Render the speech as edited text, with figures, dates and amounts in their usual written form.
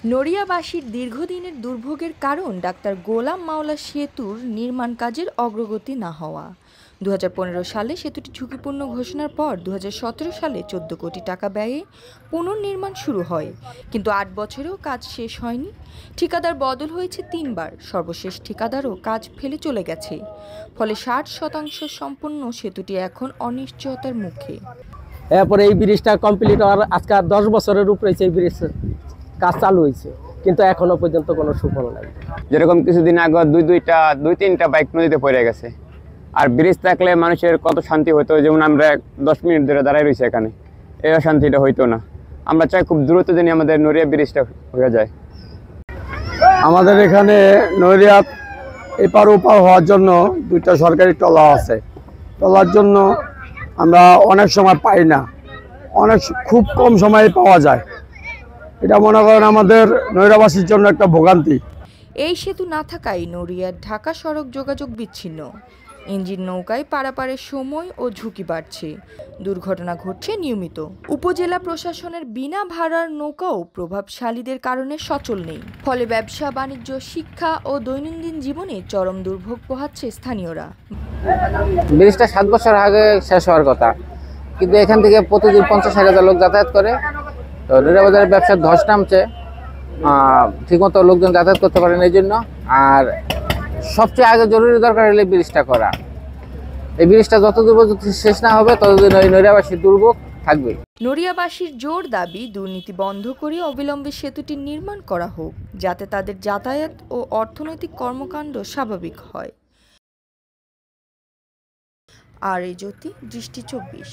নড়িয়াবাসীর দীর্ঘদিনের দুর্ভোগের কারণ ডাক্তার গোলাম মাওলা সেতুর নির্মাণ কাজের অগ্রগতি না হওয়া। 2015 সালে সেতুটি ঝুঁকিপূর্ণ ঘোষণার পর 2017 সালে 14 কোটি টাকা ব্যয়ে পুনর্নির্মাণ শুরু হয়, কিন্তু 8 বছরেও কাজ শেষ হয়নি। ঠিকাদার বদল হয়েছে 3 বার, সর্বশেষ ঠিকাদারও কাজ ফেলে চলে গেছে। ফলে 60% সম্পন্ন সেতুটি এখন অনিশ্চয়তার মুখে। এরপরে এই ব্রিজটা কমপ্লিট হওয়ার আজকে 10 বছরের উপরে এই ব্রিজের কাজ চালু হয়েছে, কিন্তু এখনো পর্যন্ত কোনো সুফল নাই। যেরকম কিছুদিন আগে দুই তিনটা বাইক নদীতে পড়ে গেছে, আর ব্রিজ থাকলে মানুষের কত শান্তি হতো। যেমন আমরা 10 মিনিট ধরে দাঁড়ায় রয়েছি এখানে, এই শান্তিটা হইতো না। আমরা চাই খুব দ্রুত যেন আমাদের নড়িয়া ব্রিজটা হয়ে যায়। আমাদের এখানে নড়িয়া এপার ওপার হওয়ার জন্য 2টা সরকারি ট্রলার আছে। ট্রলার জন্য আমরা অনেক সময় পাই না, খুব কম সময়ে পাওয়া যায়। এটা মনে করেন আমাদের নড়িয়াবাসীর জন্য একটা ভোগান্তি। এই সেতু না থাকায় নড়িয়ার ঢাকা সড়ক যোগাযোগ বিচ্ছিন্ন। ইঞ্জিন নৌকায় পারাপারের সময় ও ঝুঁকি বাড়ছে, দুর্ঘটনা ঘটছে নিয়মিত। উপজেলা প্রশাসনের বিনা ভাড়ার নৌকাও প্রভাবশালীদের কারণে সচল নেই, ফলে ব্যবসা বাণিজ্য, শিক্ষা ও দৈনন্দিন জীবনে চরম দুর্ভোগ পোহাচ্ছে স্থানীয়রা। ব্রিজটা 7 বছর আগে শেষ হওয়ার কথা, কিন্তু এখান থেকে প্রতিদিন 50,000 লোক যাতায়াত করে। তো নড়িয়াবাজারের ব্যবসার ধস নামছে, ঠিকমতো লোকজন যাতায়াত করতে পারেন এই জন্য। আর সবচেয়ে আগে জরুরি দরকার হলে ব্রিজটা করা। এই ব্রিজটা যতদূর পর্যন্ত শেষ না হবে ততদিন ওই নড়িয়াবাসীর দুর্ভোগ থাকবে। নড়িয়াবাসীর জোর দাবি, দুর্নীতি বন্ধ করে অবিলম্বে সেতুটি নির্মাণ করা হোক, যাতে তাদের যাতায়াত ও অর্থনৈতিক কর্মকাণ্ড স্বাভাবিক হয়। আর এই জ্যোতি, দৃষ্টি 24।